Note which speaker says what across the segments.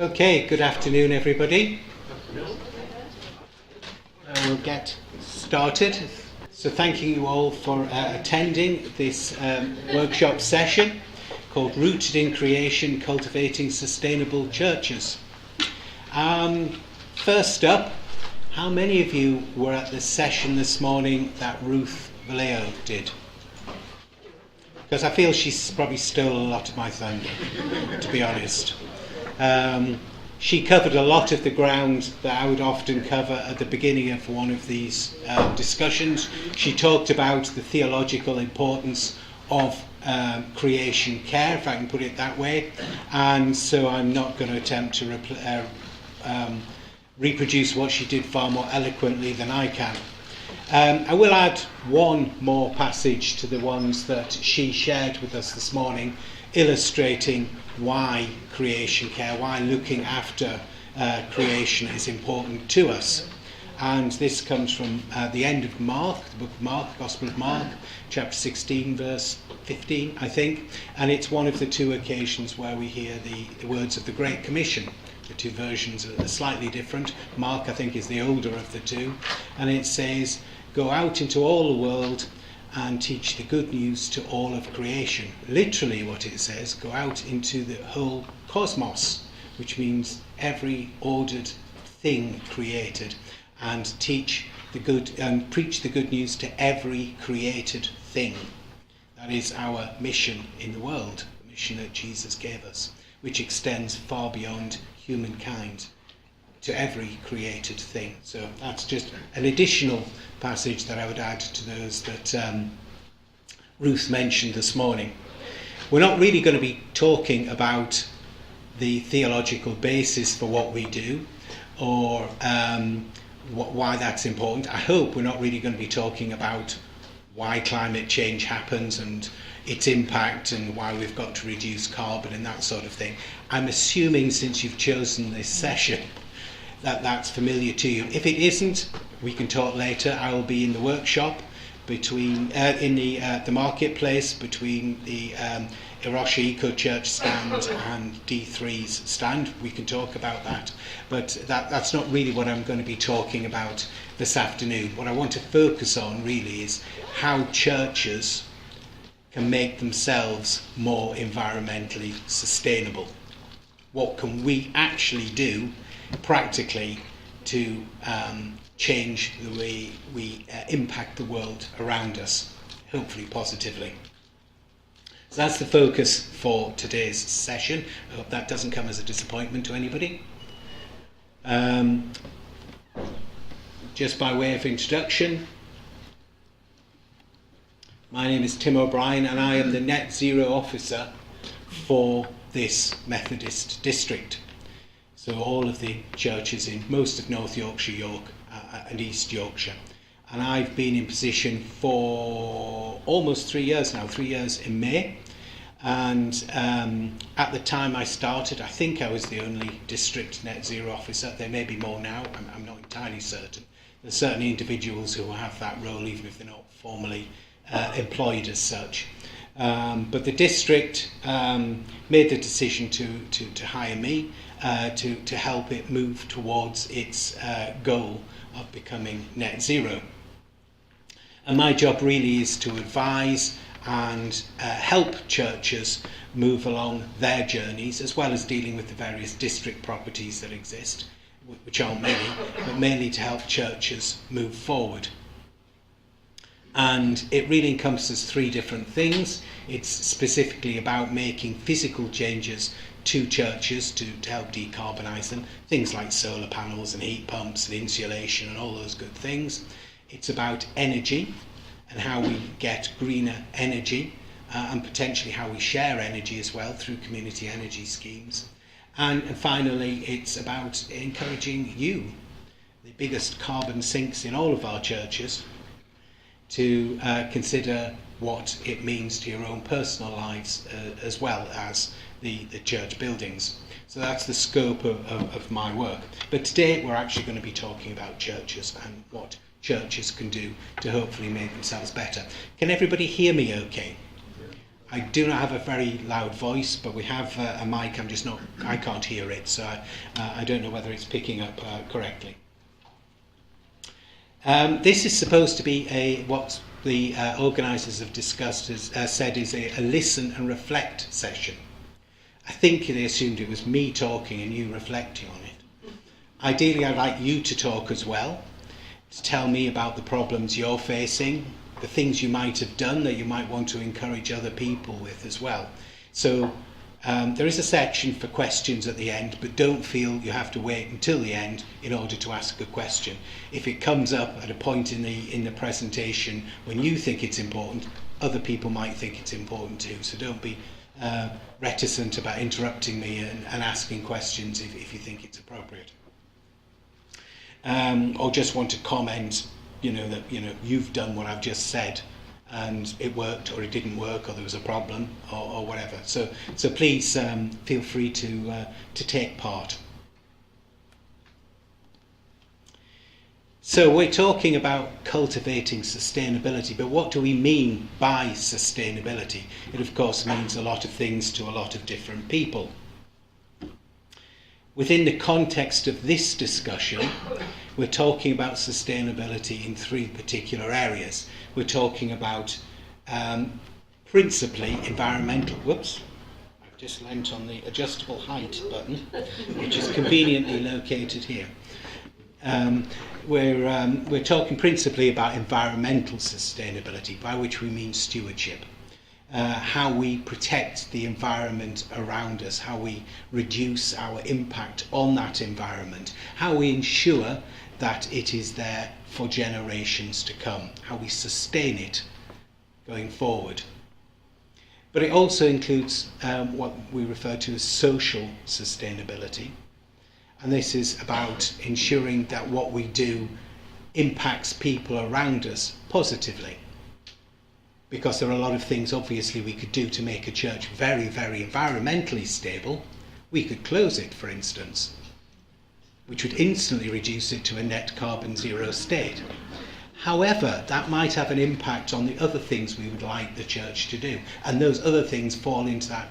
Speaker 1: Okay, good afternoon everybody. We'll get started. So thanking you all for attending this workshop session called Rooted in Creation, Cultivating Sustainable Churches. First up, how many of you were at the session this morning that Ruth Vallejo did? Because I feel she's probably stole a lot of my thunder, to be honest. She covered a lot of the ground that I would often cover at the beginning of one of these discussions. She talked about the theological importance of creation care, if I can put it that way, and so I'm not going to attempt to reproduce what she did far more eloquently than I can. I will add one more passage to the ones that she shared with us this morning, illustrating why creation care, why looking after creation is important to us. And this comes from the end of Mark, the book of Mark, Gospel of Mark, chapter 16, verse 15, I think. And it's one of the two occasions where we hear the words of the Great Commission. The two versions are slightly different. Mark, I think, is the older of the two. And it says, "Go out into all the world and teach the good news to all of creation." Literally what it says, go out into the whole cosmos, which means every ordered thing created, and teach the good and preach the good news to every created thing. That is our mission in the world, the mission that Jesus gave us, which extends far beyond humankind to every created thing. So that's just an additional passage that I would add to those that Ruth mentioned this morning. We're not really going to be talking about the theological basis for what we do or why that's important. I hope we're not really going to be talking about why climate change happens and its impact and why we've got to reduce carbon and that sort of thing. I'm assuming, since you've chosen this session, that that's familiar to you. If it isn't, we can talk later. I will be in the workshop between in the marketplace between the Hiroshima Eco Church stand and D3's stand. We can talk about that, but that's not really what I'm going to be talking about this afternoon. What I want to focus on really is how churches can make themselves more environmentally sustainable. What can we actually do practically to change the way we impact the world around us, hopefully positively. So that's the focus for today's session. I hope that doesn't come as a disappointment to anybody. Just by way of introduction, my name is Tim O'Brien and I am the Net Zero Officer for this Methodist district. So all of the churches in most of North Yorkshire, York and East Yorkshire. And I've been in position for almost 3 years now, 3 years in May. And at the time I started, I think I was the only district net zero officer. There may be more now, I'm not entirely certain. There's certainly individuals who have that role even if they're not formally employed as such. But the district made the decision to hire me to help it move towards its goal of becoming net zero. And my job really is to advise and help churches move along their journeys, as well as dealing with the various district properties that exist, which aren't many, but mainly to help churches move forward. And it really encompasses three different things. It's specifically about making physical changes to churches to help decarbonise them, things like solar panels and heat pumps and insulation and all those good things. It's about energy and how we get greener energy and potentially how we share energy as well through community energy schemes. And finally, it's about encouraging you, the biggest carbon sinks in all of our churches, to consider what it means to your own personal lives as well as the church buildings. So that's the scope of my work. But today we're actually going to be talking about churches and what churches can do to hopefully make themselves better. Can everybody hear me okay? I do not have a very loud voice, but we have a mic. I can't hear it, so I don't know whether it's picking up correctly. This is supposed to be what the organisers have discussed said is a listen and reflect session. I think they assumed it was me talking and you reflecting on it. Ideally, I'd like you to talk as well, to tell me about the problems you're facing, the things you might have done that you might want to encourage other people with as well. So there is a section for questions at the end, but don't feel you have to wait until the end in order to ask a question. If it comes up at a point in the presentation when you think it's important, other people might think it's important too. So don't be reticent about interrupting me and asking questions if you think it's appropriate. Or just want to comment, that you've done what I've just said and it worked or it didn't work or there was a problem or whatever. So please feel free to take part. So we're talking about cultivating sustainability, but what do we mean by sustainability? It of course means a lot of things to a lot of different people. Within the context of this discussion, we're talking about sustainability in three particular areas. We're talking about principally environmental. Whoops, I've just leant on the adjustable height button, which is conveniently located here. We're talking principally about environmental sustainability, by which we mean stewardship. How we protect the environment around us, how we reduce our impact on that environment, how we ensure that it is there for generations to come, how we sustain it going forward. But it also includes what we refer to as social sustainability. And this is about ensuring that what we do impacts people around us positively. Because there are a lot of things, obviously, we could do to make a church very, very environmentally stable. We could close it, for instance, which would instantly reduce it to a net carbon zero state. However, that might have an impact on the other things we would like the church to do. And those other things fall into that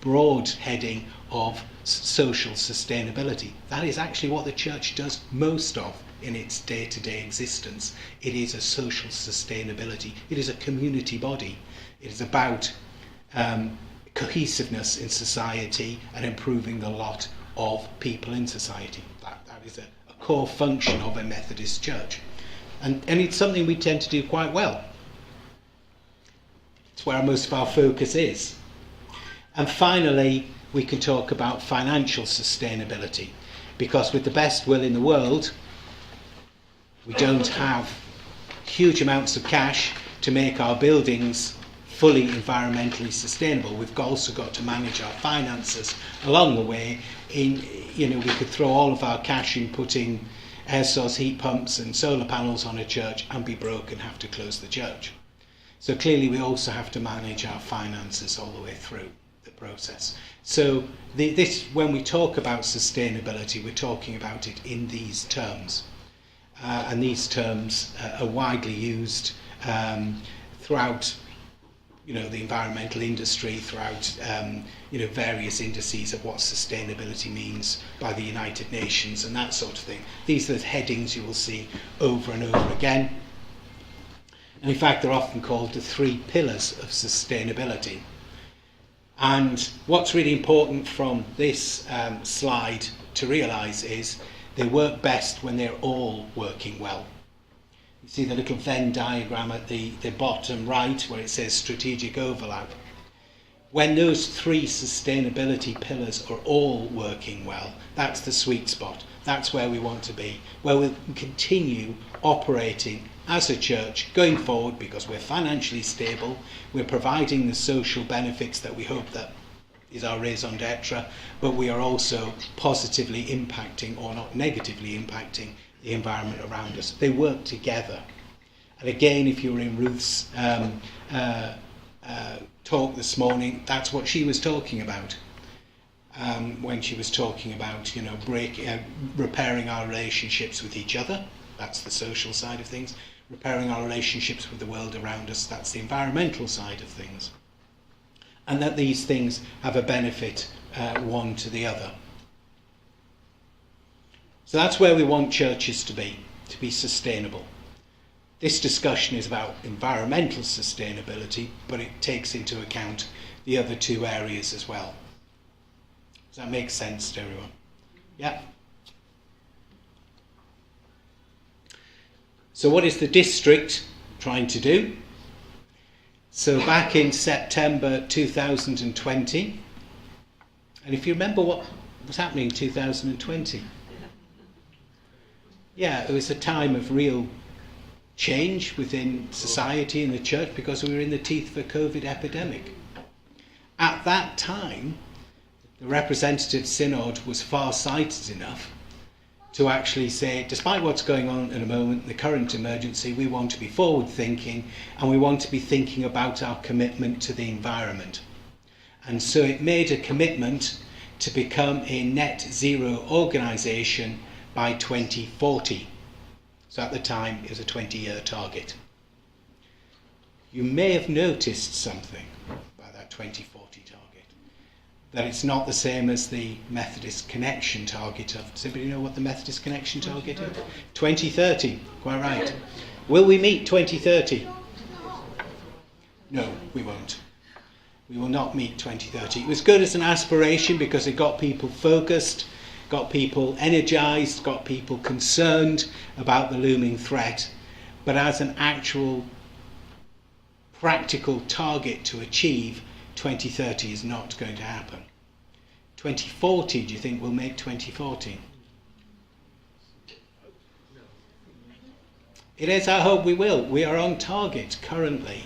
Speaker 1: broad heading of social sustainability. That is actually what the church does most of in its day-to-day existence. It is a social sustainability. It is a community body. It is about cohesiveness in society and improving the lot of people in society. That is a core function of a Methodist church. And it's something we tend to do quite well. It's where most of our focus is. And finally, we can talk about financial sustainability, because with the best will in the world, we don't have huge amounts of cash to make our buildings fully environmentally sustainable. We've also got to manage our finances along the way. We could throw all of our cash in putting air source heat pumps and solar panels on a church and be broke and have to close the church. So clearly we also have to manage our finances all the way through the process. So when we talk about sustainability, we're talking about it in these terms. And these terms are widely used throughout the environmental industry, throughout various indices of what sustainability means by the United Nations and that sort of thing. These are the headings you will see over and over again. And in fact, they're often called the 3 pillars of sustainability. And what's really important from this slide to realise is they work best when they're all working well. You see the little Venn diagram at the bottom right where it says strategic overlap. When those 3 sustainability pillars are all working well, that's the sweet spot. That's where we want to be, where we'll continue operating as a church going forward because we're financially stable, we're providing the social benefits that we hope that is our raison d'etre, but we are also positively impacting or not negatively impacting the environment around us. They work together. And again, if you were in Ruth's talk this morning, that's what she was talking about. When she was talking about, repairing our relationships with each other, that's the social side of things. Repairing our relationships with the world around us, that's the environmental side of things. and that these things have a benefit one to the other. So that's where we want churches to be sustainable. This discussion is about environmental sustainability, but it takes into account the other two areas as well. Does that make sense to everyone? Yeah? So what is the district trying to do? So back in September 2020, and if you remember what was happening in 2020, yeah, it was a time of real change within society and the church because we were in the teeth of a COVID epidemic. At that time, the representative synod was far-sighted enough to actually say, despite what's going on at the moment, the current emergency, we want to be forward-thinking and we want to be thinking about our commitment to the environment. And so it made a commitment to become a net zero organisation by 2040. So at the time, it was a 20-year target. You may have noticed something by that 2040 target, that it's not the same as the Methodist Connection target of, does anybody know what the Methodist Connection target is? 2030, quite right. Will we meet 2030? No, we won't. We will not meet 2030. It was good as an aspiration because it got people focused, got people energised, got people concerned about the looming threat, but as an actual practical target to achieve, 2030 is not going to happen. 2040, do you think we'll make 2040? It is our hope we will. We are on target currently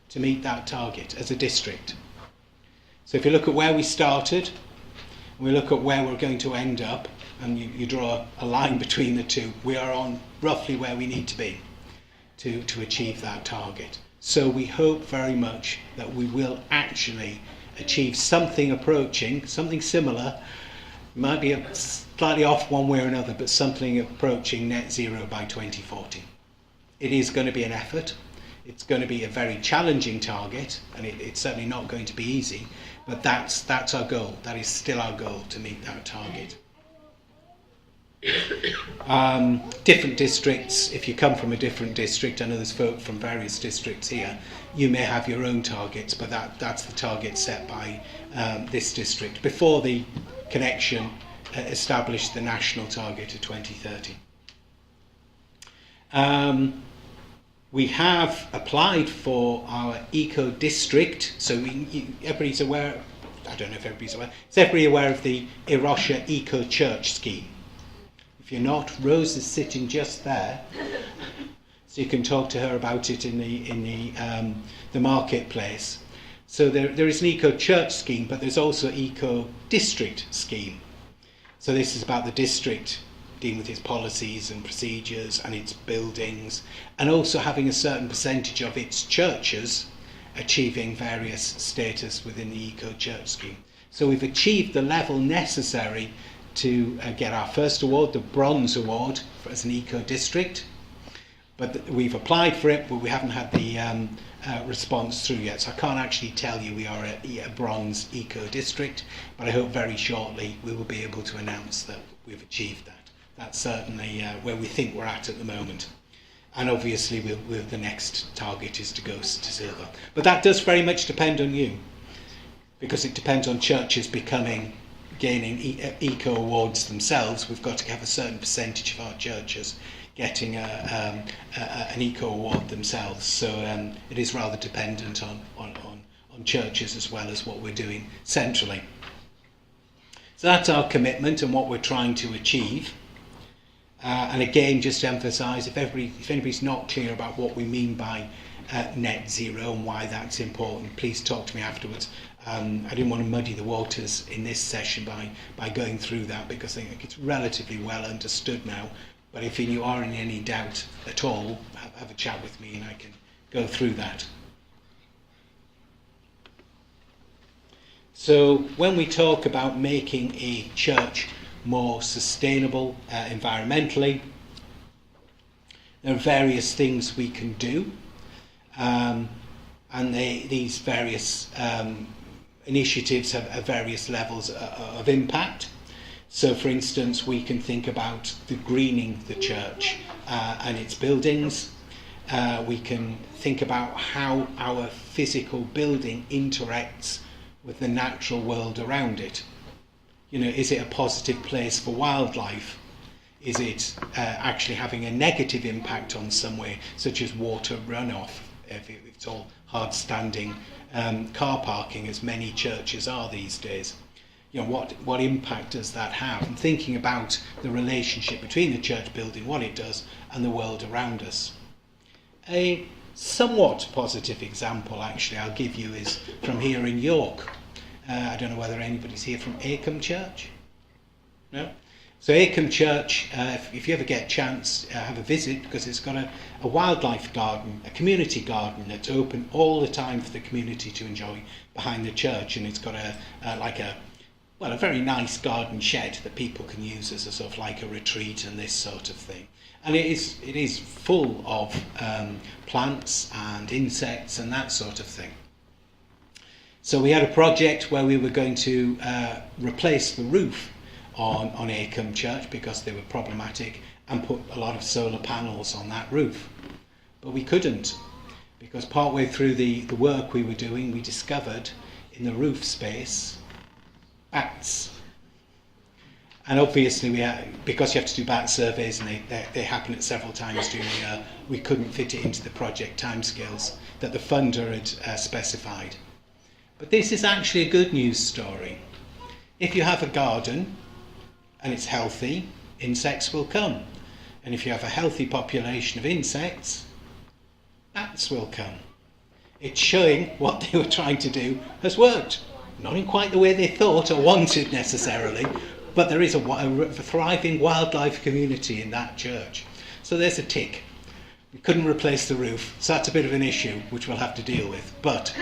Speaker 1: to meet that target as a district. So if you look at where we started, we look at where we're going to end up, and you draw a line between the two, we are on roughly where we need to be to achieve that target. So we hope very much that we will actually achieve something approaching, something similar, might be slightly off one way or another, but something approaching net zero by 2040. It is going to be an effort. It's going to be a very challenging target, and it's certainly not going to be easy, but that's our goal. That is still our goal, to meet that target. Different districts, if you come from a different district, I know there's folk from various districts here, you may have your own targets, but that's the target set by this district before the connection established the national target of 2030. We have applied for our eco district, so everybody's aware, I don't know if everybody's aware, is everybody aware of the Irosha Eco Church scheme? If you're not, Rose is sitting just there, so you can talk to her about it in the marketplace. So there is an eco church scheme, but there's also eco district scheme. So this is about the district dealing with its policies and procedures and its buildings, and also having a certain percentage of its churches achieving various status within the eco church scheme. So we've achieved the level necessary to get our first award, the bronze award, as an eco district, but we've applied for it, but we haven't had the response through yet, so I can't actually tell you we are a bronze eco district, but I hope very shortly we will be able to announce that we've achieved that. That's certainly where we think we're at the moment, and obviously the next target is to go to silver, but that does very much depend on you, because it depends on churches gaining eco awards themselves. We've got to have a certain percentage of our churches getting an eco award themselves. So it is rather dependent on churches as well as what we're doing centrally. So that's our commitment and what we're trying to achieve. And again, just to emphasise, if anybody's not clear about what we mean by net zero and why that's important, please talk to me afterwards. I didn't want to muddy the waters in this session by going through that, because I think it's relatively well understood now. But if you are in any doubt at all, have a chat with me and I can go through that. So when we talk about making a church more sustainable environmentally, there are various things we can do. and these various initiatives have various levels of impact. So, for instance, we can think about the greening the church and its buildings. We can think about how our physical building interacts with the natural world around it. You know, is it a positive place for wildlife? Is it actually having a negative impact on some way, such as water runoff, if it's all hard-standing car parking, as many churches are these days? You know, what impact does that have? And thinking about the relationship between the church building, what it does, and the world around us. A somewhat positive example, actually, I'll give you is from here in York. I don't know whether anybody's here from Acomb Church. No? So Acomb Church, if you ever get a chance, have a visit, because it's got a wildlife garden, a community garden that's open all the time for the community to enjoy behind the church, and it's got a very nice garden shed that people can use as a sort of like a retreat and this sort of thing. And it is full of plants and insects and that sort of thing. So we had a project where we were going to replace the roof on Acomb Church because they were problematic, and put a lot of solar panels on that roof. But we couldn't, because partway through the work we were doing, we discovered in the roof space bats. And obviously, because you have to do bat surveys, and they happen at several times during the year, we couldn't fit it into the project timescales that the funder had specified. But this is actually a good news story. If you have a garden and it's healthy, insects will come. And if you have a healthy population of insects, bats will come. It's showing what they were trying to do has worked. Not in quite the way they thought or wanted necessarily, but there is a thriving wildlife community in that church. So there's a tick. We couldn't replace the roof, so that's a bit of an issue which we'll have to deal with. But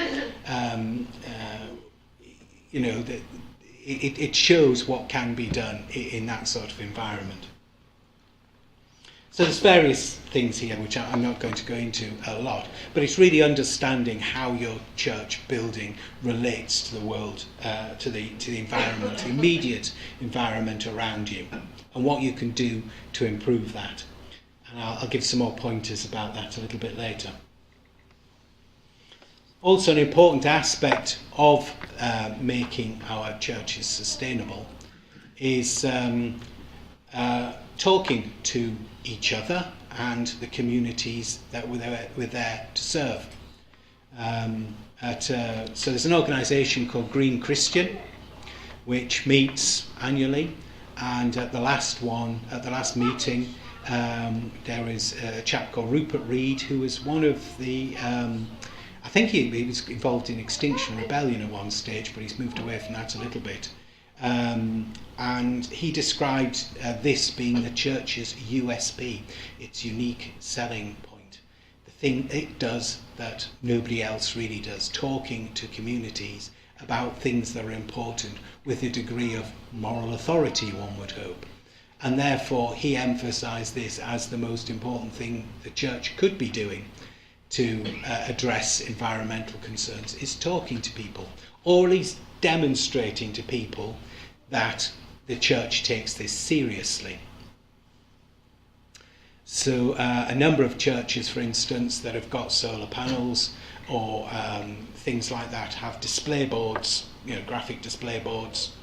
Speaker 1: it shows what can be done in that sort of environment. So there's various things here which I'm not going to go into a lot, but it's really understanding how your church building relates to the world, to the environment, the immediate environment around you, and what you can do to improve that. And I'll give some more pointers about that a little bit later. Also, an important aspect of making our churches sustainable is talking to each other and the communities that we're there to serve. So there's an organisation called Green Christian, which meets annually, and at the last meeting, there is a chap called Rupert Reed, who was one of the I think he was involved in Extinction Rebellion at one stage, but he's moved away from that a little bit. And he described this being the church's USP, its unique selling point. The thing it does that nobody else really does, talking to communities about things that are important with a degree of moral authority, one would hope. And therefore he emphasised this as the most important thing the church could be doing to address environmental concerns, is talking to people, or at least demonstrating to people that the church takes this seriously. So a number of churches, for instance, that have got solar panels or things like that have display boards, graphic display boards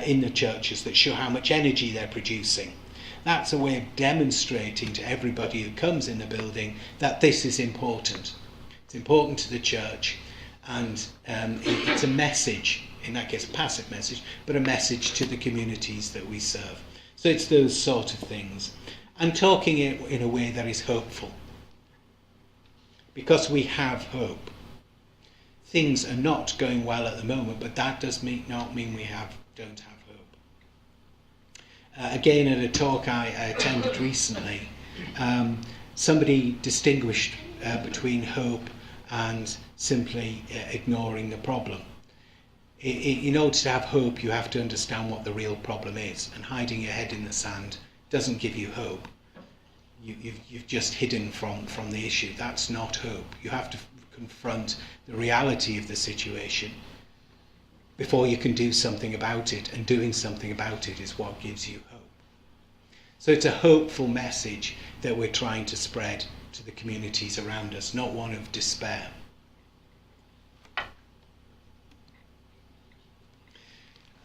Speaker 1: in the churches that show how much energy they're producing. That's a way of demonstrating to everybody who comes in the building that this is important. It's important to the church, and it's a message, in that case a passive message, but a message to the communities that we serve. So it's those sort of things. And talking it in a way that is hopeful. Because we have hope. Things are not going well at the moment, but that does not mean we don't have hope. Again, at a talk I attended recently, somebody distinguished between hope and simply ignoring the problem. In order to have hope, you have to understand what the real problem is, and hiding your head in the sand doesn't give you hope. You've just hidden from the issue. That's not hope. You have to confront the reality of the situation before you can do something about it, and doing something about it is what gives you hope. So it's a hopeful message that we're trying to spread to the communities around us, not one of despair.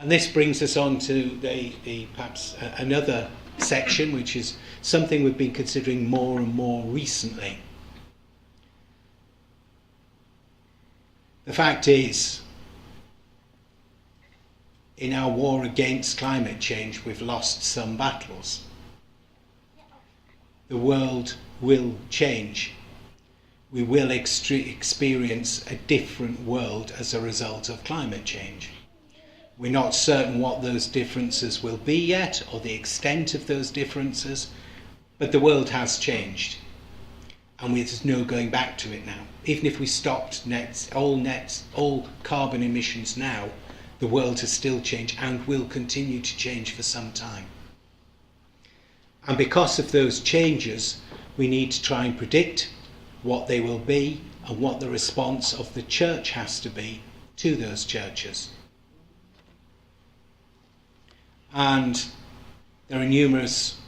Speaker 1: And this brings us on to the perhaps another section, which is something we've been considering more and more recently. The fact is, in our war against climate change, we've lost some battles. The world will change. We will experience a different world as a result of climate change. We're not certain what those differences will be yet, or the extent of those differences, but the world has changed. And there's no going back to it now. Even if we stopped all carbon emissions now, the world has still changed and will continue to change for some time. And because of those changes, we need to try and predict what they will be and what the response of the church has to be to those changes. And there are numerous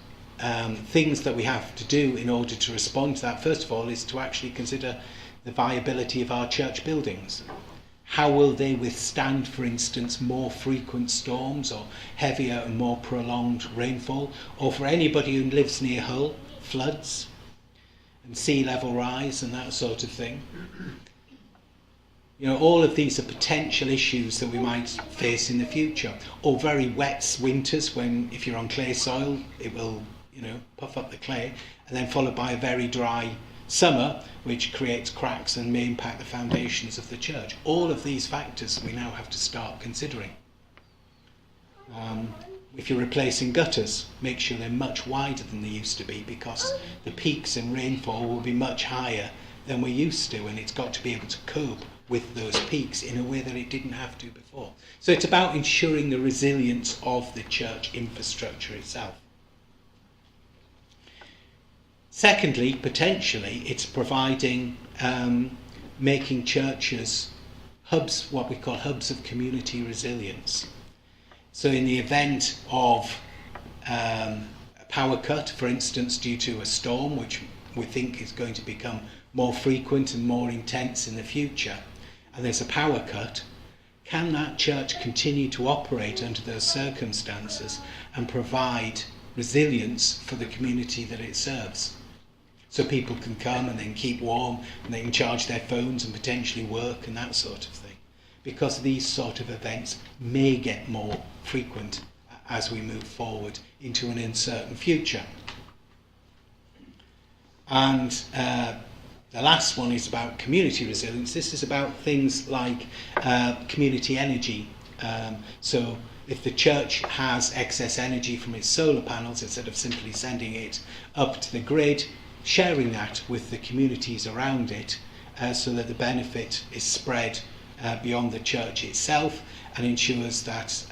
Speaker 1: things that we have to do in order to respond to that. First of all is to actually consider the viability of our church buildings. How will they withstand, for instance, more frequent storms or heavier and more prolonged rainfall? Or for anybody who lives near Hull, floods and sea level rise and that sort of thing. You know, all of these are potential issues that we might face in the future. Or very wet winters when, if you're on clay soil, it will, puff up the clay, and then followed by a very dry summer, which creates cracks and may impact the foundations of the church. All of these factors we now have to start considering. If you're replacing gutters, make sure they're much wider than they used to be, because the peaks in rainfall will be much higher than we're used to, and it's got to be able to cope with those peaks in a way that it didn't have to before. So it's about ensuring the resilience of the church infrastructure itself. Secondly, potentially, it's providing, making churches hubs, what we call hubs of community resilience. So in the event of a power cut, for instance, due to a storm, which we think is going to become more frequent and more intense in the future, and there's a power cut, can that church continue to operate under those circumstances and provide resilience for the community that it serves? So people can come and then keep warm, and they can charge their phones and potentially work and that sort of thing. Because these sort of events may get more frequent as we move forward into an uncertain future. And the last one is about community resilience. This is about things like community energy. So if the church has excess energy from its solar panels, instead of simply sending it up to the grid, sharing that with the communities around it, so that the benefit is spread beyond the church itself, and ensures that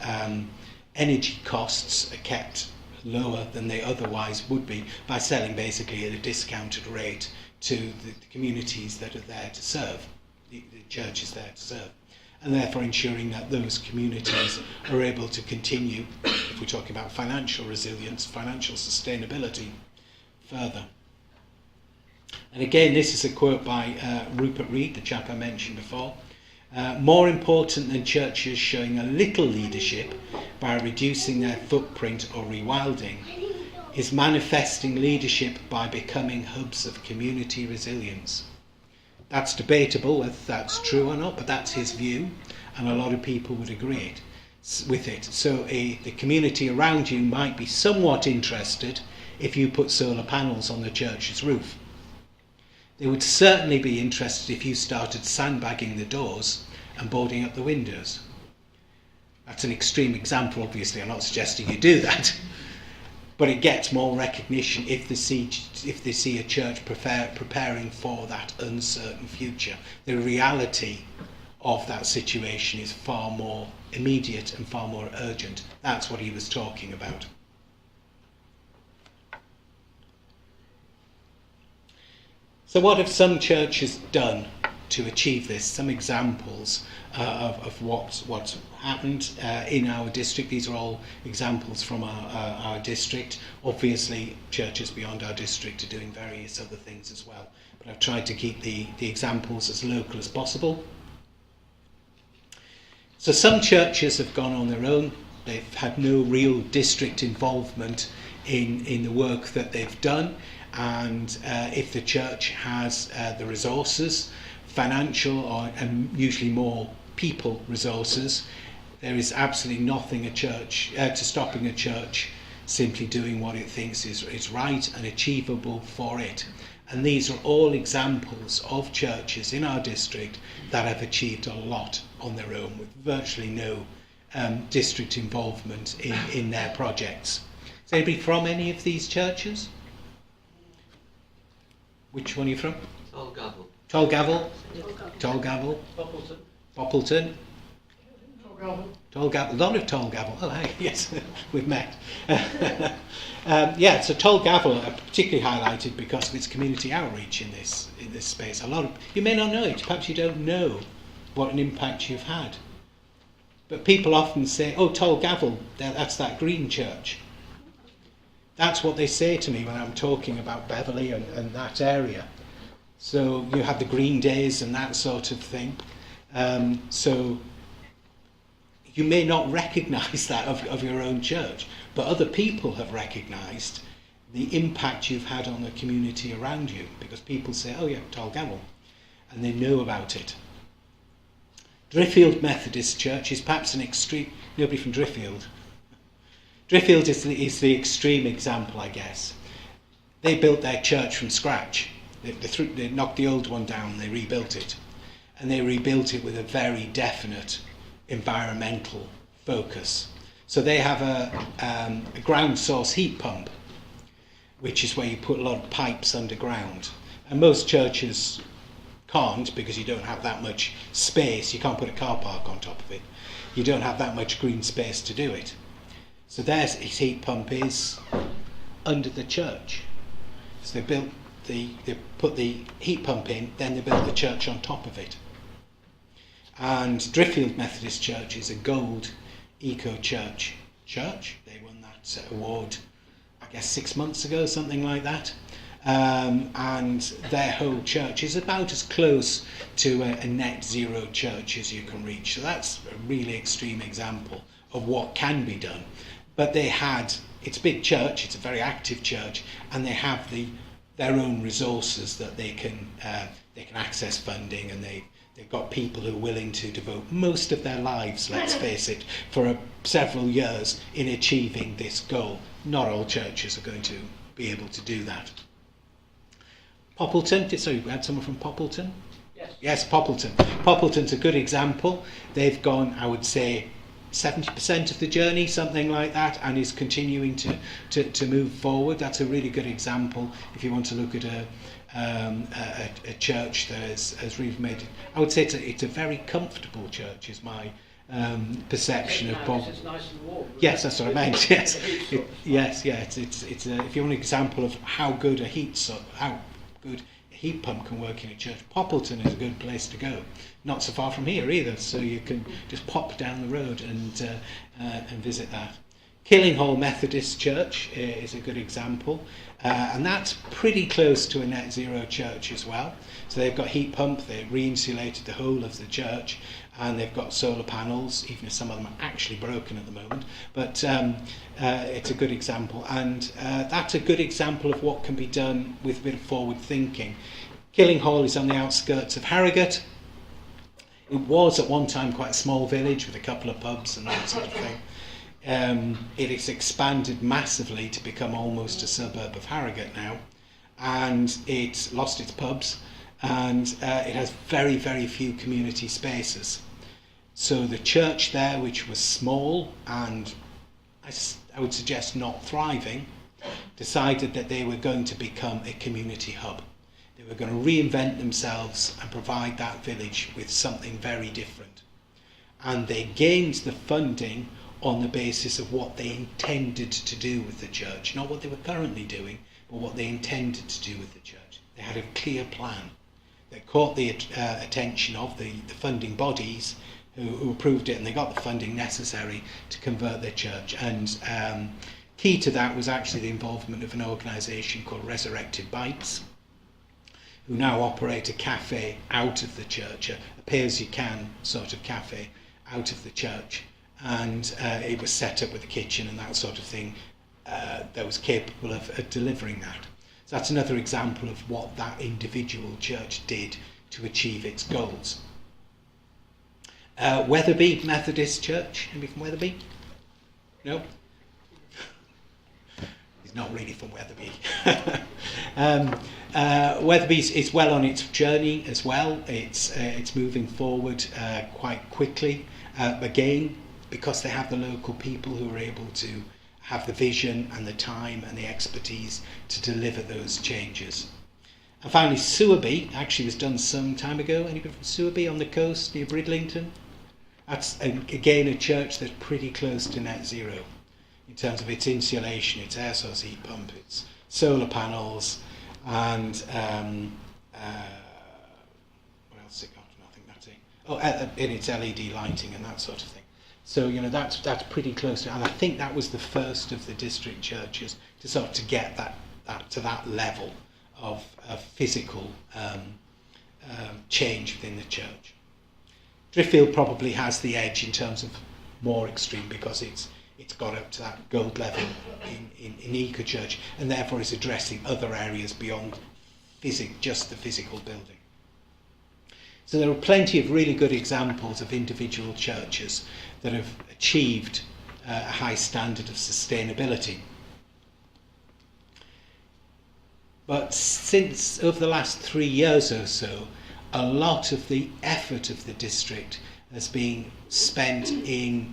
Speaker 1: energy costs are kept lower than they otherwise would be by selling basically at a discounted rate to the communities that are there to serve, the church is there to serve, and therefore ensuring that those communities are able to continue, if we're talking about financial resilience, financial sustainability, further. And again, this is a quote by Rupert Reed, the chap I mentioned before. More important than churches showing a little leadership by reducing their footprint or rewilding is manifesting leadership by becoming hubs of community resilience. That's debatable whether that's true or not, but that's his view, and a lot of people would agree with it. So the community around you might be somewhat interested if you put solar panels on the church's roof. They would certainly be interested if you started sandbagging the doors and boarding up the windows. That's an extreme example, obviously. I'm not suggesting you do that. But it gets more recognition if they see a church preparing for that uncertain future. The reality of that situation is far more immediate and far more urgent. That's what he was talking about. So what have some churches done to achieve this. Some examples of what's happened in our district. These are all examples from our district. Obviously, churches beyond our district are doing various other things as well. But I've tried to keep the examples as local as possible. So some churches have gone on their own. They've had no real district involvement in the work that they've done. And if the church has the resources, financial and usually more people resources, there is absolutely nothing to stopping a church simply doing what it thinks is right and achievable for it. And these are all examples of churches in our district that have achieved a lot on their own with virtually no district involvement in their projects. Is anybody from any of these churches? Which one are you from?
Speaker 2: Tolgavel.
Speaker 1: Tolgavel? Tolgavel? Poppleton? Tolgavel. A lot of Tolgavel. Oh, hey, yes, we've met. So Tolgavel are particularly highlighted because of its community outreach in this space. You may not know it. Perhaps you don't know what an impact you've had. But people often say, "Oh, Tolgavel, that's that green church." That's what they say to me when I'm talking about Beverley and that area. So you have the green days and that sort of thing. So you may not recognise that of your own church, but other people have recognised the impact you've had on the community around you, because people say, "Oh yeah, Tolgavel," and they know about it. Driffield Methodist Church is perhaps an extreme. Nobody from Driffield. Driffield is the extreme example, I guess. They built their church from scratch. They knocked the old one down, they rebuilt it. And they rebuilt it with a very definite environmental focus. So they have a ground source heat pump, which is where you put a lot of pipes underground. And most churches can't, because you don't have that much space. You can't put a car park on top of it. You don't have that much green space to do it. So their heat pump is under the church. So they put the heat pump in, then they built the church on top of it. And Driffield Methodist Church is a gold eco church. They won that award, I guess 6 months ago, something like that. And their whole church is about as close to a net zero church as you can reach. So that's a really extreme example of what can be done. But it's a big church, it's a very active church, and they have their own resources that they can access funding, and they've got people who are willing to devote most of their lives, let's face it, for several years in achieving this goal. Not all churches are going to be able to do that. Poppleton, sorry, we had someone from Poppleton? Yes, Poppleton. Poppleton's a good example. They've gone, I would say, 70% of the journey, something like that, and is continuing to move forward. That's a really good example if you want to look at a church that has really made it. I would say it's a very comfortable church, is my perception of Bob.
Speaker 3: It's nice and warm.
Speaker 1: Yes, that's what I meant. Yes, It's if you want an example of how good a heat pump can work in a church, Poppleton is a good place to go. Not so far from here either, so you can just pop down the road and visit that. Killinghall Methodist Church is a good example, and that's pretty close to a net zero church as well. So they've got heat pump, they've re-insulated the whole of the church, and they've got solar panels, even if some of them are actually broken at the moment. But it's a good example, and that's a good example of what can be done with a bit of forward thinking. Killinghall is on the outskirts of Harrogate. It was at one time quite a small village with a couple of pubs and that sort of thing. It has expanded massively to become almost a suburb of Harrogate now, and it's lost its pubs, and it has very, very few community spaces. So the church there, which was small and I would suggest not thriving, decided that they were going to become a community hub. They were going to reinvent themselves and provide that village with something very different. And they gained the funding on the basis of what they intended to do with the church, not what they were currently doing, but what they intended to do with the church. They had a clear plan. that caught the attention of the funding bodies who approved it, and they got the funding necessary to convert their church. And key to that was actually the involvement of an organisation called Resurrected Bites, who now operate a cafe out of the church, a pay-as-you-can sort of cafe out of the church. And it was set up with a kitchen and that sort of thing that was capable of delivering that. So that's another example of what that individual church did to achieve its goals. Wetherby Methodist Church. Anybody from Wetherby? No? He's not really from Wetherby. Wetherby is well on its journey as well. It's moving forward quite quickly. Again, because they have the local people who are able to have the vision and the time and the expertise to deliver those changes. And finally, Sewerby actually was done some time ago. Anybody from Sewerby on the coast near Bridlington? That's, again, a church that's pretty close to net zero in terms of its insulation, its air source heat pump, its solar panels, and what else has it got? I think that's it. Oh, in its LED lighting and that sort of thing. So, that's pretty close to, and I think that was the first of the district churches to get that to that level of physical change within the church. Driffield probably has the edge in terms of more extreme, because it's got up to that gold level in Eco Church, and therefore is addressing other areas beyond just the physical building. So there are plenty of really good examples of individual churches that have achieved a high standard of sustainability. But since over the last 3 years or so, a lot of the effort of the district has been spent in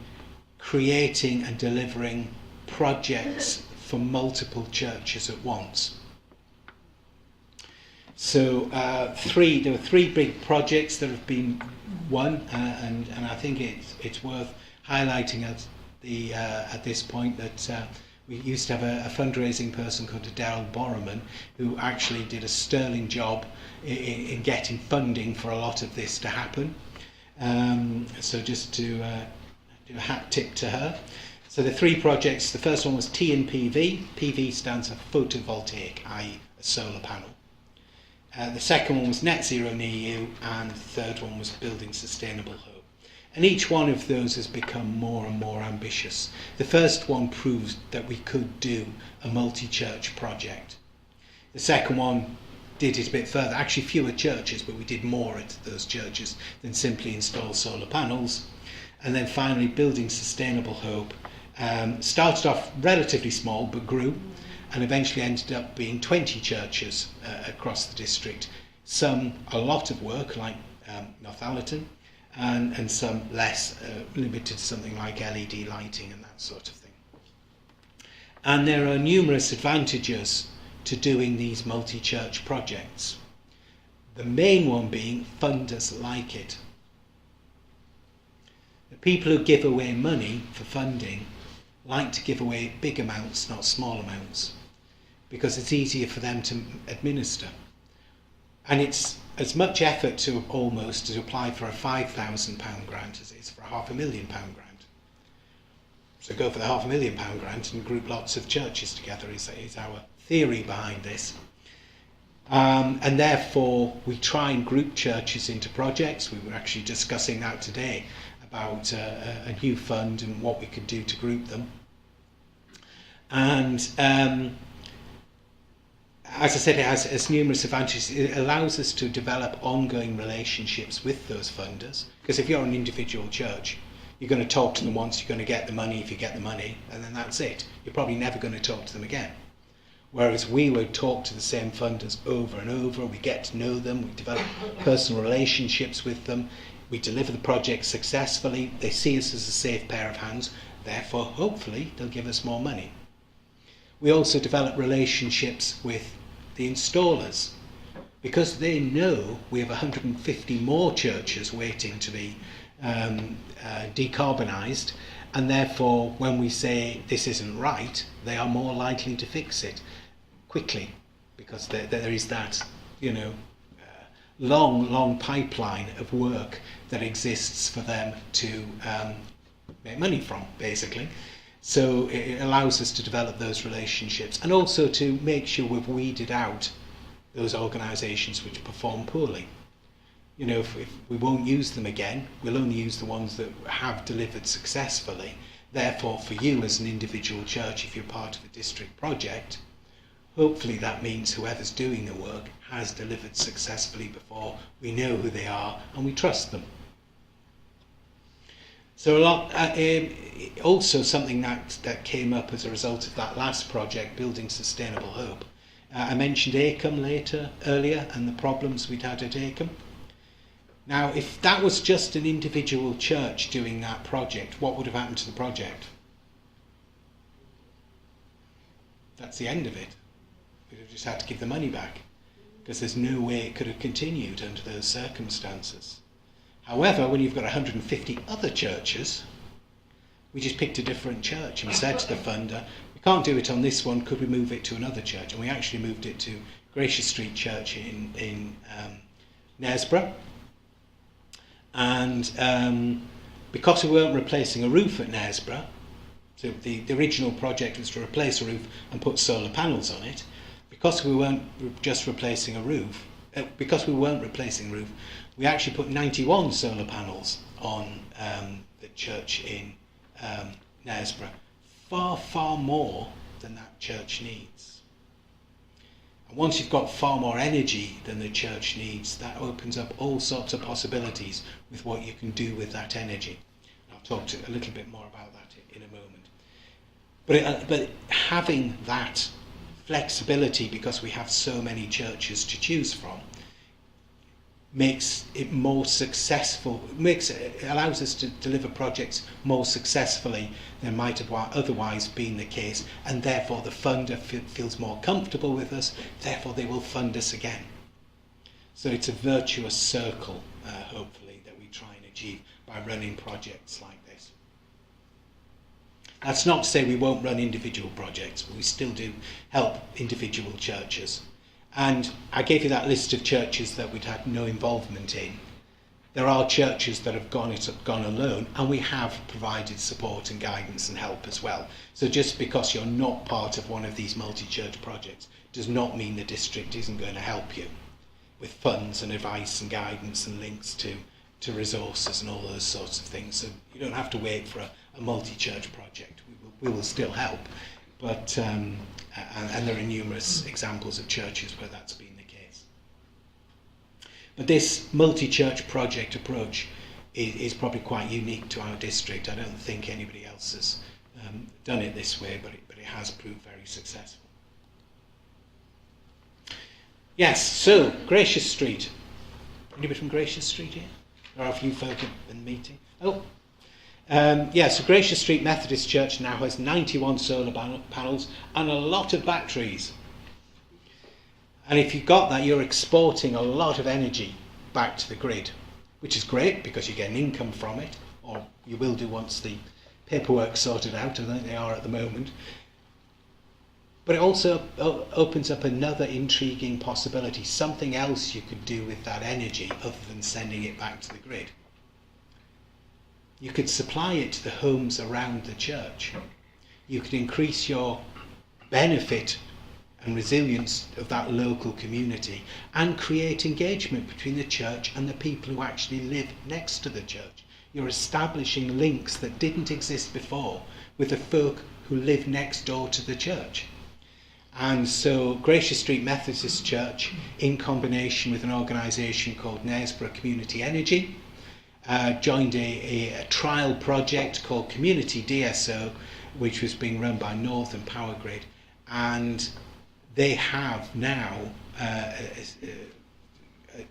Speaker 1: creating and delivering projects for multiple churches at once. So there were 3 big projects that have been won, and I think it's worth highlighting at this point that we used to have a fundraising person called Daryl Borreman, who actually did a sterling job in getting funding for a lot of this to happen. So just to do a hat tip to her. So the 3 projects, the first one was T and PV. PV stands for photovoltaic, i.e. a solar panel. The second one was Net Zero Near You, and the third one was Building Sustainable Hope. And each one of those has become more and more ambitious. The first one proves that we could do a multi-church project. The second one did it a bit further, actually fewer churches, but we did more at those churches than simply install solar panels. And then finally, Building Sustainable Hope started off relatively small but grew, and eventually ended up being 20 churches across the district. Some a lot of work, like Northallerton, and some less, limited to something like LED lighting and that sort of thing. And there are numerous advantages to doing these multi-church projects. The main one being funders like it. The people who give away money for funding like to give away big amounts, not small amounts, because it's easier for them to administer. And it's as much effort to apply for a £5,000 grant as it is for a £500,000 grant. So go for the £500,000 grant and group lots of churches together is our theory behind this. And therefore we try and group churches into projects. We were actually discussing that today about a new fund and what we could do to group them. And as I said, it has numerous advantages. It allows us to develop ongoing relationships with those funders. Because if you're an individual church, you're going to talk to them once, you're going to get the money if you get the money, and then that's it. You're probably never going to talk to them again. Whereas we would talk to the same funders over and over, we get to know them, we develop personal relationships with them, we deliver the project successfully, they see us as a safe pair of hands, therefore hopefully they'll give us more money. We also develop relationships with the installers, because they know we have 150 more churches waiting to be decarbonised, and therefore when we say this isn't right, they are more likely to fix it quickly, because there is that long pipeline of work that exists for them to make money from, basically. So it allows us to develop those relationships and also to make sure we've weeded out those organisations which perform poorly. You know, if we won't use them again, we'll only use the ones that have delivered successfully. Therefore, for you as an individual church, if you're part of a district project, hopefully that means whoever's doing the work has delivered successfully before, we know who they are and we trust them. So a lot, also something that came up as a result of that last project, Building Sustainable Hope. I mentioned Acomb earlier and the problems we'd had at Acomb. Now, if that was just an individual church doing that project, what would have happened to the project? That's the end of it. We'd have just had to give the money back, because there's no way it could have continued under those circumstances. However, when you've got 150 other churches, we just picked a different church and said to the funder, we can't do it on this one, could we move it to another church? And we actually moved it to Gracious Street Church in Knaresborough. And because we weren't replacing a roof at Knaresborough, so the original project was to replace a roof and put solar panels on it, because we weren't just replacing a roof, we actually put 91 solar panels on the church in Knaresborough. Far more than that church needs. And once you've got far more energy than the church needs, that opens up all sorts of possibilities with what you can do with that energy. I'll talk a little bit more about that in a moment. But having that flexibility, because we have so many churches to choose from, makes it more successful, it allows us to deliver projects more successfully than might have otherwise been the case, and therefore the funder feels more comfortable with us, therefore they will fund us again. So it's a virtuous circle, hopefully, that we try and achieve by running projects like this. That's not to say we won't run individual projects, but we still do help individual churches. And I gave you that list of churches that we'd had no involvement in. There are churches that have gone alone, and we have provided support and guidance and help as well. So just because you're not part of one of these multi-church projects does not mean the district isn't going to help you with funds and advice and guidance and links to resources and all those sorts of things. So you don't have to wait for a multi-church project. We will still help. But and there are numerous examples of churches where that's been the case. But this multi-church project approach is probably quite unique to our district. I don't think anybody else has done it this way, but it has proved very successful. Yes, so Gracious Street. Anybody from Gracious Street here? There are a few folk in the meeting. Oh. So Gracious Street Methodist Church now has 91 solar panels and a lot of batteries. And if you've got that, you're exporting a lot of energy back to the grid, which is great because you get an income from it, or you will do once the paperwork's sorted out. I think they are at the moment. But it also opens up another intriguing possibility, something else you could do with that energy other than sending it back to the grid. You could supply it to the homes around the church. You could increase your benefit and resilience of that local community and create engagement between the church and the people who actually live next to the church. You're establishing links that didn't exist before with the folk who live next door to the church. And so Gracious Street Methodist Church, in combination with an organisation called Knaresborough Community Energy, joined a trial project called Community DSO, which was being run by Northern Power Grid, and they have now,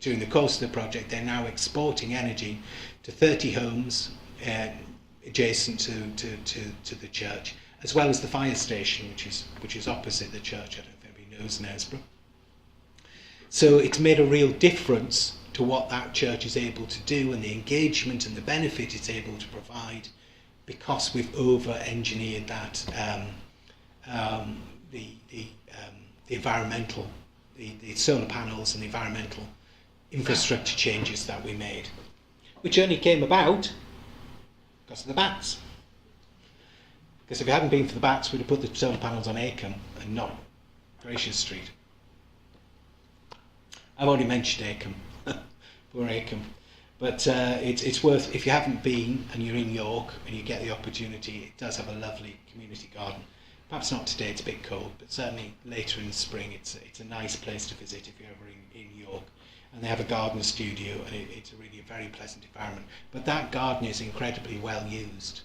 Speaker 1: during the course of the project, they're now exporting energy to 30 homes adjacent to the church, as well as the fire station, which is opposite the church. I don't know if anybody knows Knaresborough. So it's made a real difference to what that church is able to do and the engagement and the benefit it's able to provide, because we've over-engineered that the environmental, the solar panels and the environmental infrastructure changes that we made, which only came about because of the bats. Because if it hadn't been for the bats, we'd have put the solar panels on Acomb and not Gracious Street. I've already mentioned Acomb. Poor Acomb. But it's worth, if you haven't been and you're in York and you get the opportunity, it does have a lovely community garden. Perhaps not today, it's a bit cold, but certainly later in the spring it's a nice place to visit if you're ever in York. And they have a garden studio, and it's really a very pleasant environment. But that garden is incredibly well used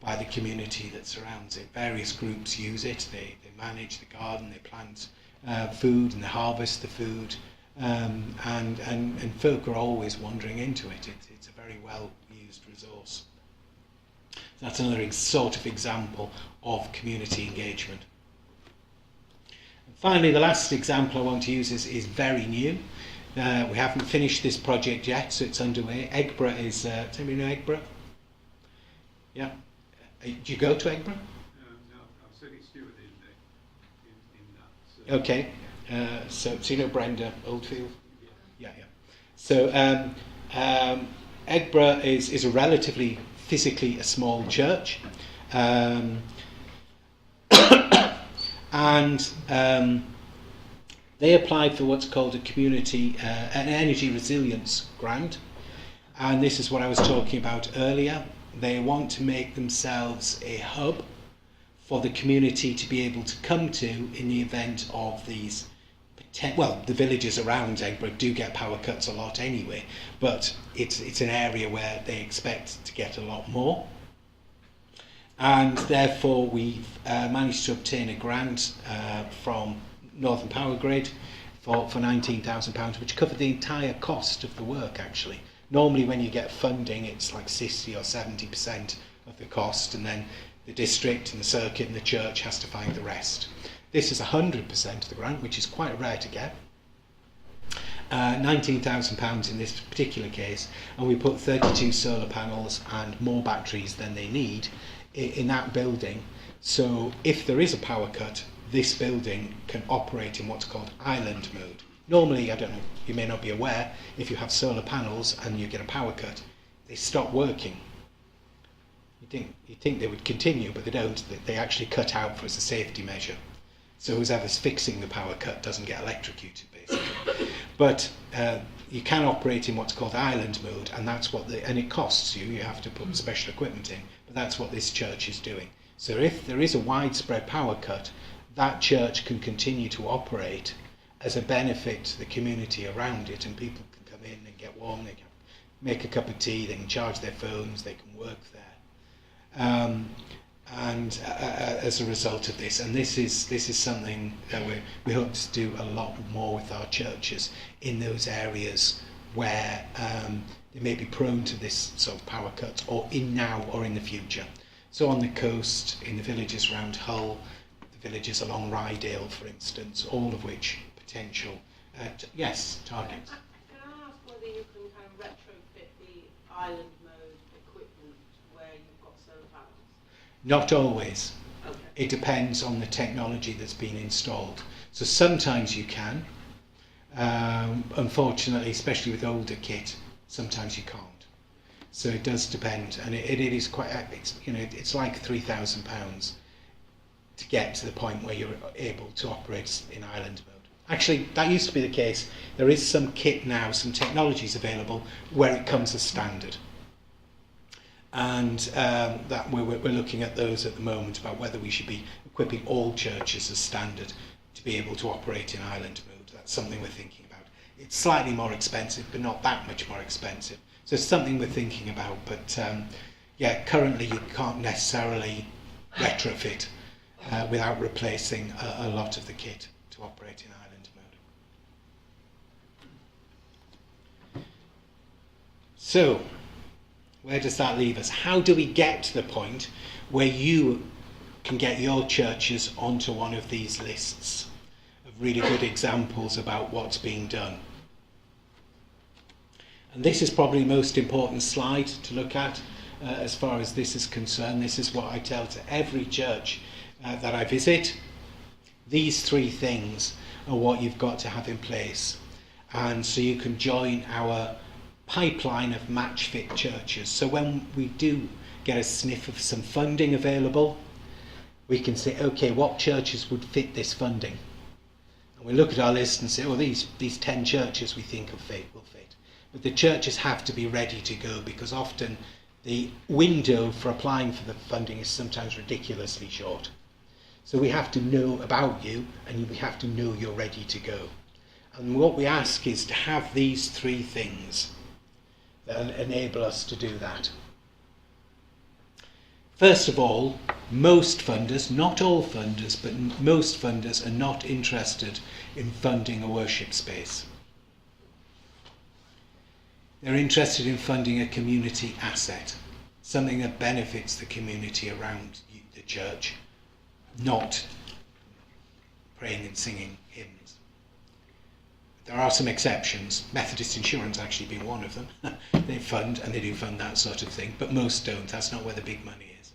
Speaker 1: by the community that surrounds it. Various groups use it, they manage the garden, they plant food and they harvest the food. And folk are always wandering into it. It's a very well used resource. That's another sort of example of community engagement. And finally, the last example I want to use is very new. We haven't finished this project yet, so it's underway. Eggborough is, does anybody know Eggborough? Yeah. Do you go to Eggborough?
Speaker 2: No, I'm sitting steward in that.
Speaker 1: Okay. So you know Brenda Oldfield? Yeah. So Eggborough is a relatively physically a small church, and they applied for what's called a community, an energy resilience grant, and this is what I was talking about earlier. They want to make themselves a hub for the community to be able to come to in the event of these. Well, the villages around Eggborough do get power cuts a lot anyway, but it's an area where they expect to get a lot more. And therefore we've managed to obtain a grant from Northern Power Grid for £19,000, which covered the entire cost of the work actually. Normally when you get funding it's like 60 or 70% of the cost, and then the district and the circuit and the church has to find the rest. This is 100% of the grant, which is quite rare to get. £19,000 in this particular case, and we put 32 solar panels and more batteries than they need in that building. So if there is a power cut, this building can operate in what's called island mode. Normally, I don't know, you may not be aware, if you have solar panels and you get a power cut, they stop working. You think they would continue, but they don't. They actually cut out for as a safety measure. So whoever's fixing the power cut doesn't get electrocuted, basically. But you can operate in what's called island mode, and that's what and it costs you. You have to put special equipment in, but that's what this church is doing. So if there is a widespread power cut, that church can continue to operate as a benefit to the community around it, and people can come in and get warm. They can make a cup of tea. They can charge their phones. They can work there. And as a result of this, and this is something that we hope to do a lot more with our churches in those areas where they may be prone to this sort of power cut, or in now or in the future. So on the coast, in the villages around Hull, the villages along Rydale, for instance, all of which potential targets.
Speaker 3: Can I ask whether you can kind of retrofit the island mode equipment where you've got solar panels?
Speaker 1: Not always.
Speaker 3: Okay.
Speaker 1: It depends on the technology that's been installed. So sometimes you can. Unfortunately, especially with older kit, sometimes you can't. So it does depend, and it is quite. It's like £3,000 to get to the point where you're able to operate in island mode. Actually, that used to be the case. There is some kit now, some technologies available where it comes as standard. And that we're looking at those at the moment about whether we should be equipping all churches as standard to be able to operate in island mode. That's something we're thinking about. It's slightly more expensive, but not that much more expensive. So it's something we're thinking about. But currently you can't necessarily retrofit without replacing a lot of the kit to operate in island mode. So, where does that leave us? How do we get to the point where you can get your churches onto one of these lists of really good examples about what's being done? And this is probably the most important slide to look at as far as this is concerned. This is what I tell to every church that I visit. These three things are what you've got to have in place. and so you can join our pipeline of match fit churches. So when we do get a sniff of some funding available, we can say, okay, what churches would fit this funding? And we look at our list and say, oh, these 10 churches we think will fit. But the churches have to be ready to go, because often the window for applying for the funding is sometimes ridiculously short. So we have to know about you, and we have to know you're ready to go. And what we ask is to have these 3 things that enable us to do that. First of all, most funders, not all funders, but most funders are not interested in funding a worship space. They're interested in funding a community asset, something that benefits the community around the church, not praying and singing hymns. There are some exceptions. Methodist Insurance actually being one of them. They fund, and they do fund that sort of thing, but most don't. That's not where the big money is.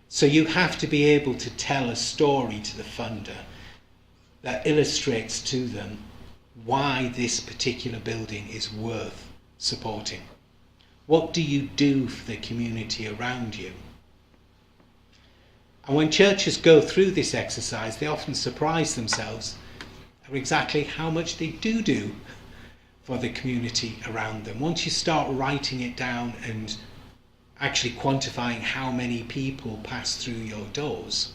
Speaker 1: So you have to be able to tell a story to the funder that illustrates to them why this particular building is worth supporting. What do you do for the community around you? And when churches go through this exercise, they often surprise themselves of exactly how much they do for the community around them. Once you start writing it down and actually quantifying how many people pass through your doors,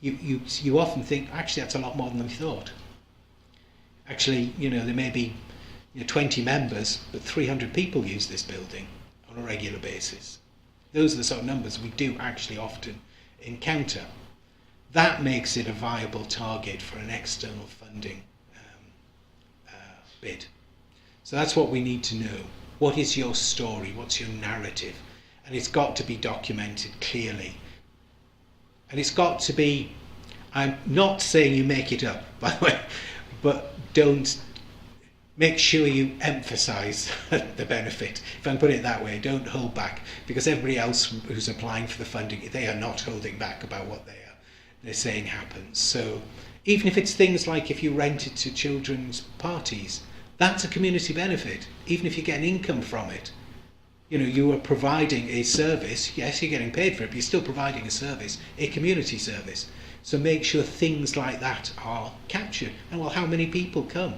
Speaker 1: you often think, actually, that's a lot more than we thought. Actually, there may be 20 members, but 300 people use this building on a regular basis. Those are the sort of numbers we do actually often encounter. That makes it a viable target for an external funding bid. So that's what we need to know. What is your story? What's your narrative? And it's got to be documented clearly. And it's got to be, I'm not saying you make it up, by the way, but don't, make sure you emphasise the benefit. If I can put it that way, don't hold back, because everybody else who's applying for the funding, they are not holding back about what they're saying happens. So even if it's things like if you rent it to children's parties, that's a community benefit. Even if you get an income from it, you are providing a service. Yes, you're getting paid for it, but you're still providing a service, a community service. So make sure things like that are captured. And well, how many people come?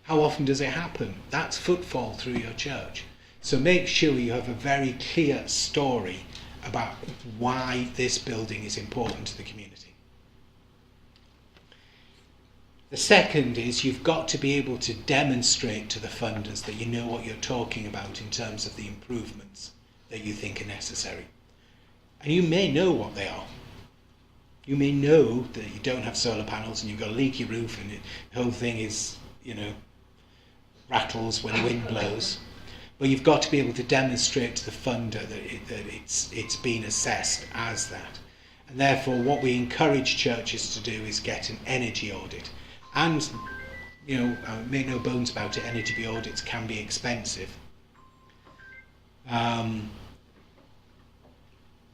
Speaker 1: How often does it happen? That's footfall through your church. So make sure you have a very clear story about why this building is important to the community. The second is you've got to be able to demonstrate to the funders that you know what you're talking about in terms of the improvements that you think are necessary. And you may know what they are. You may know that you don't have solar panels and you've got a leaky roof and the whole thing is, rattles when the wind blows. But you've got to be able to demonstrate to the funder that it's been assessed as that. And therefore what we encourage churches to do is get an energy audit. And, make no bones about it, energy audits can be expensive.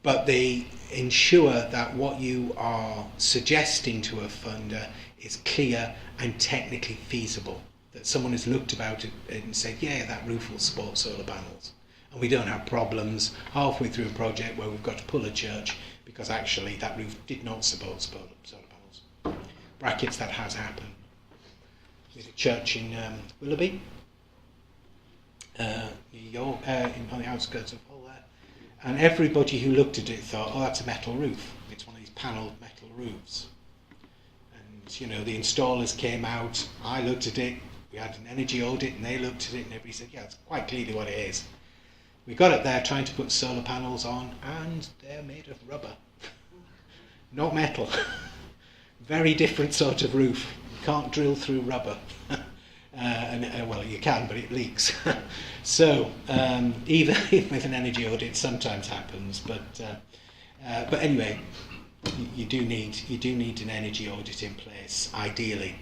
Speaker 1: But they ensure that what you are suggesting to a funder is clear and technically feasible. That someone has looked about it and said, yeah, that roof will support solar panels. And we don't have problems halfway through a project where we've got to pull a church because actually that roof did not support solar panels. Brackets, that has happened. There's a church in Willoughby, New York, on the outskirts of Hull there. And everybody who looked at it thought, oh, that's a metal roof. It's one of these panelled metal roofs. And, the installers came out, I looked at it, we had an energy audit and they looked at it and everybody said, yeah, it's quite clearly what it is. We got it there trying to put solar panels on and they're made of rubber, not metal. Very different sort of roof. You can't drill through rubber. Well, you can, but it leaks. So even with an energy audit, sometimes happens. But anyway, you do need an energy audit in place, ideally.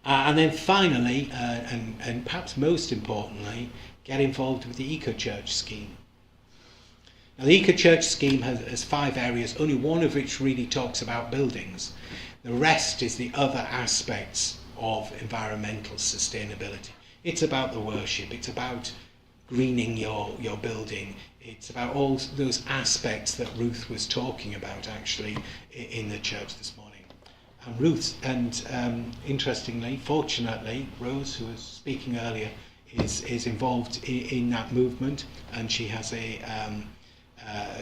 Speaker 1: And then finally, and perhaps most importantly, get involved with the eco-church scheme. Now, the eco-church scheme has 5 areas, only one of which really talks about buildings. The rest is the other aspects of environmental sustainability. It's about the worship, it's about greening your building, it's about all those aspects that Ruth was talking about actually in the church this morning. And Ruth, interestingly, fortunately, Rose, who was speaking earlier, is involved in that movement, and she has a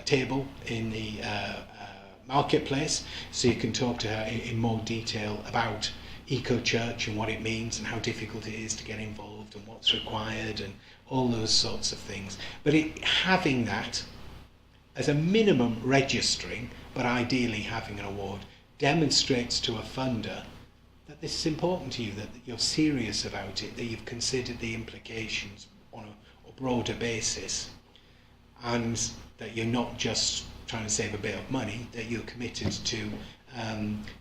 Speaker 1: table in the marketplace, so you can talk to her in more detail about eco-church and what it means and how difficult it is to get involved and what's required and all those sorts of things. But having that as a minimum registering, but ideally having an award, demonstrates to a funder that this is important to you, that you're serious about it, that you've considered the implications on a broader basis, and that you're not just trying to save a bit of money, that you're committed to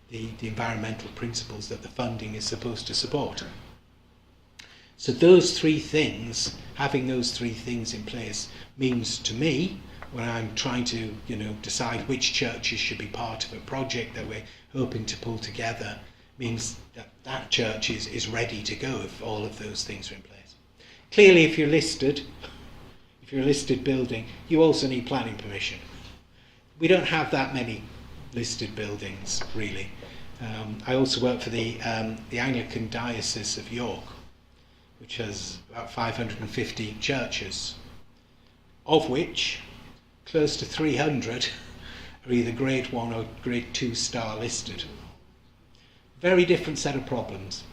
Speaker 1: the environmental principles that the funding is supposed to support. So those three things, having those three things in place, means to me, when I'm trying to decide which churches should be part of a project that we're hoping to pull together, means that that church is ready to go if all of those things are in place. Clearly, if you're a listed building, you also need planning permission. We don't have that many listed buildings, really. I also work for the Anglican Diocese of York, which has about 550 churches, of which close to 300 are either grade 1 or grade 2 star listed. Very different set of problems.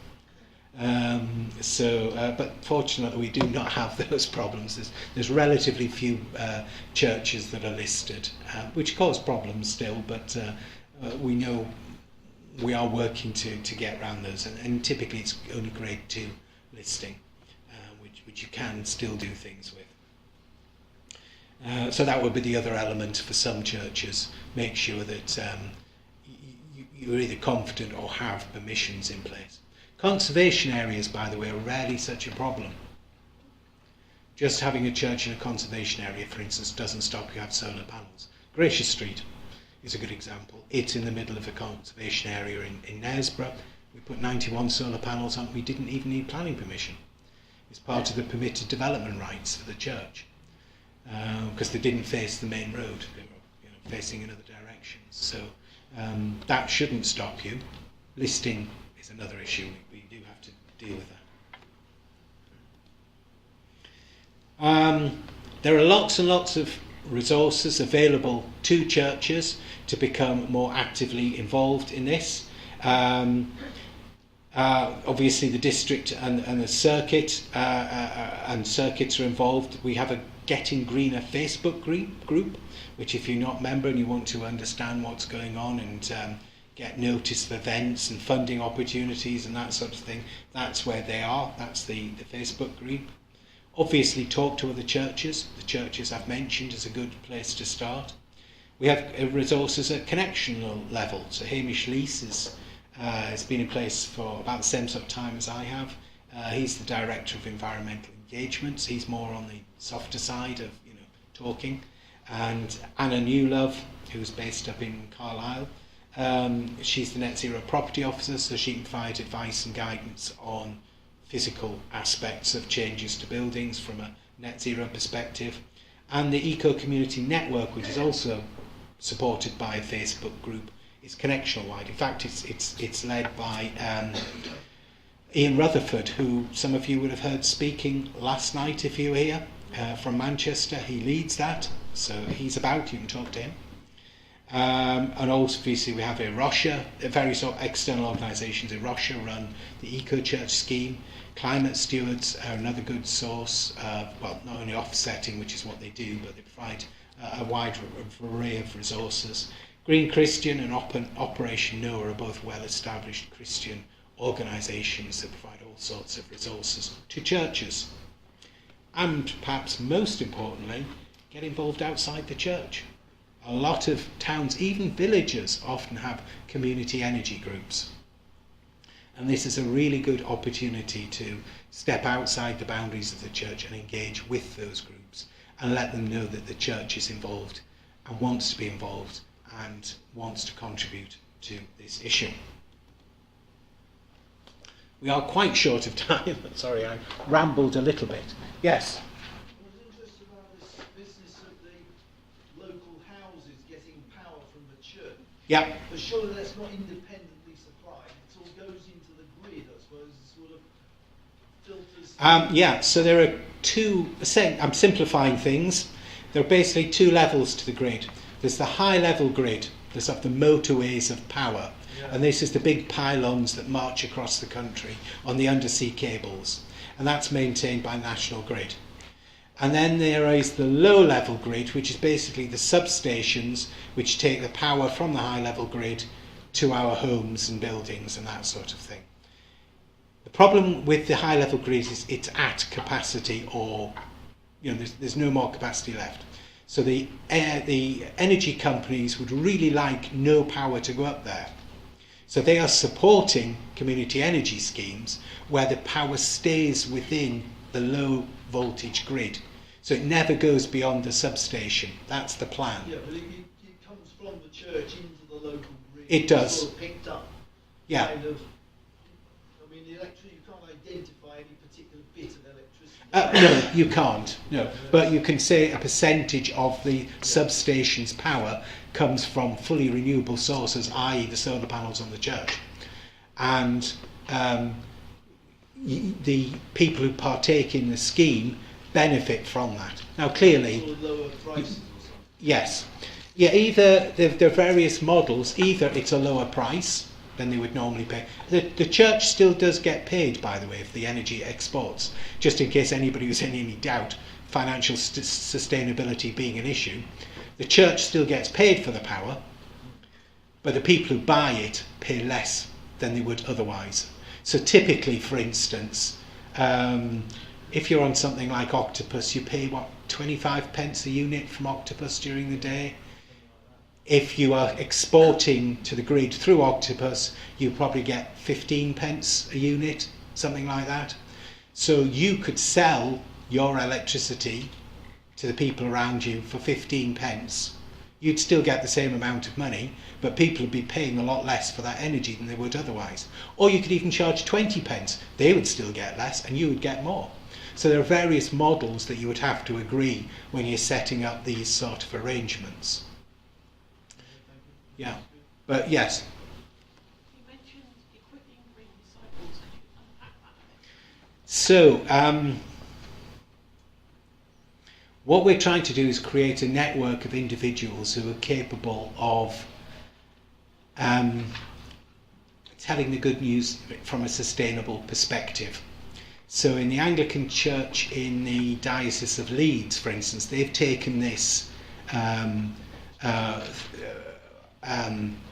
Speaker 1: But fortunately we do not have those problems. There's relatively few churches that are listed, which cause problems still, but we know we are working to get around those, and typically it's only grade 2 listing, which you can still do things with. So that would be the other element for some churches. Make sure that you're either confident or have permissions in place. Conservation areas, by the way, are rarely such a problem. Just having a church in a conservation area, for instance, doesn't stop you have solar panels. Gracious Street is a good example. It's in the middle of a conservation area in Knaresborough. We put 91 solar panels on. We didn't even need planning permission. It's part of the permitted development rights for the church, because they didn't face the main road. They were facing in other directions. So that shouldn't stop you. Listing is another issue. We do have to deal with that. There are lots and lots of resources available to churches to become more actively involved in this. Obviously the district and the circuit and circuits are involved. We have a Getting Greener Facebook group, which if you're not a member and you want to understand what's going on and get notice of events and funding opportunities and that sort of thing, that's where they are. That's the Facebook group. Obviously talk to other churches. The churches I've mentioned is a good place to start. We have resources at connectional level. So Hamish Lees has been in place for about the same sort of time as I have. He's the Director of Environmental Engagements. He's more on the softer side of talking. And Anna Newlove, who's based up in Carlisle, she's the Net Zero Property Officer, so she can provide advice and guidance on physical aspects of changes to buildings from a net zero perspective. And the Eco Community Network, which is also supported by a Facebook group, is connectional wide. In fact, it's led by Ian Rutherford, who some of you would have heard speaking last night if you were here, from Manchester. He leads that, so he's about, you can talk to him. And also, obviously, we have Russia, various external organisations in Russia run the Eco Church scheme. Climate Stewards are another good source, not only offsetting, which is what they do, but they provide a wide array of resources. Green Christian and Operation Noah are both well-established Christian organisations that provide all sorts of resources to churches. And perhaps most importantly, get involved outside the church. A lot of towns, even villages, often have community energy groups. And this is a really good opportunity to step outside the boundaries of the church and engage with those groups and let them know that the church is involved and wants to be involved and wants to contribute to this issue. We are quite short of time. Sorry, I rambled a little bit. Yes?
Speaker 4: I was interested about this business of the local houses getting power from the church.
Speaker 1: Yeah.
Speaker 4: But surely that's not independently supplied. It all goes into the grid, I suppose, sort of filters.
Speaker 1: Yeah, so there are I'm simplifying things. There are basically two levels to the grid. There's the high level grid, there's of the motorways of power. And this is the big pylons that march across the country on the undersea cables. And that's maintained by National Grid. And then there is the low level grid, which is basically the substations which take the power from the high level grid to our homes and buildings and that sort of thing. The problem with the high level grid is it's at capacity, or there's no more capacity left. So the energy companies would really like no power to go up there. So they are supporting community energy schemes where the power stays within the low voltage grid. So it never goes beyond the substation. That's the plan.
Speaker 4: Yeah, but it comes from the church into the local grid.
Speaker 1: It does.
Speaker 4: Sort of picked up.
Speaker 1: Yeah.
Speaker 4: Kind of, I mean, the electricity, you can't identify any particular bit of electricity.
Speaker 1: No, you can't. No, but you can say a percentage of the substation's power comes from fully renewable sources, i.e. the solar panels on the church. And the people who partake in the scheme benefit from that. Now, clearly,
Speaker 4: Sort of lower prices or something.
Speaker 1: yes. Yeah, either there are various models. Either it's a lower price than they would normally pay. The church still does get paid, by the way, for the energy it exports. Just in case anybody was in any doubt, financial sustainability being an issue, the church still gets paid for the power, but the people who buy it pay less than they would otherwise. So typically, for instance, if you're on something like Octopus, you pay, 25 pence a unit from Octopus during the day. If you are exporting to the grid through Octopus, you probably get 15 pence a unit, something like that. So you could sell your electricity to the people around you for 15 pence. You'd still get the same amount of money, but people would be paying a lot less for that energy than they would otherwise. Or you could even charge 20 pence. They would still get less and you would get more. So there are various models that you would have to agree when you're setting up these sort of arrangements. Yeah, but yes.
Speaker 3: You mentioned equipping green cycles. Could you unpack that a bit?
Speaker 1: So, what we're trying to do is create a network of individuals who are capable of telling the good news from a sustainable perspective. So in the Anglican Church in the Diocese of Leeds, for instance, they've taken this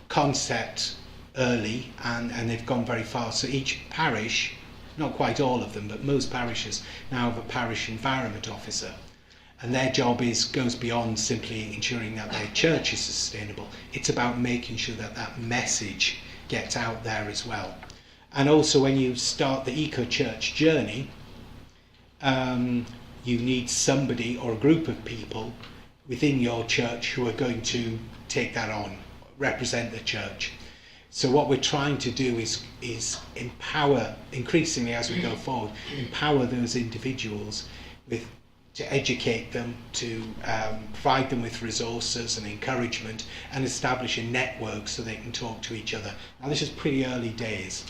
Speaker 1: concept early and they've gone very far. So each parish, not quite all of them, but most parishes now have a parish environment officer. And their job goes beyond simply ensuring that their church is sustainable. It's about making sure that that message gets out there as well. And also when you start the eco-church journey, you need somebody or a group of people within your church who are going to take that on, represent the church. So what we're trying to do is empower, increasingly as we go forward, empower those individuals to educate them, to provide them with resources and encouragement, and establish a network so they can talk to each other. Now this is pretty early days.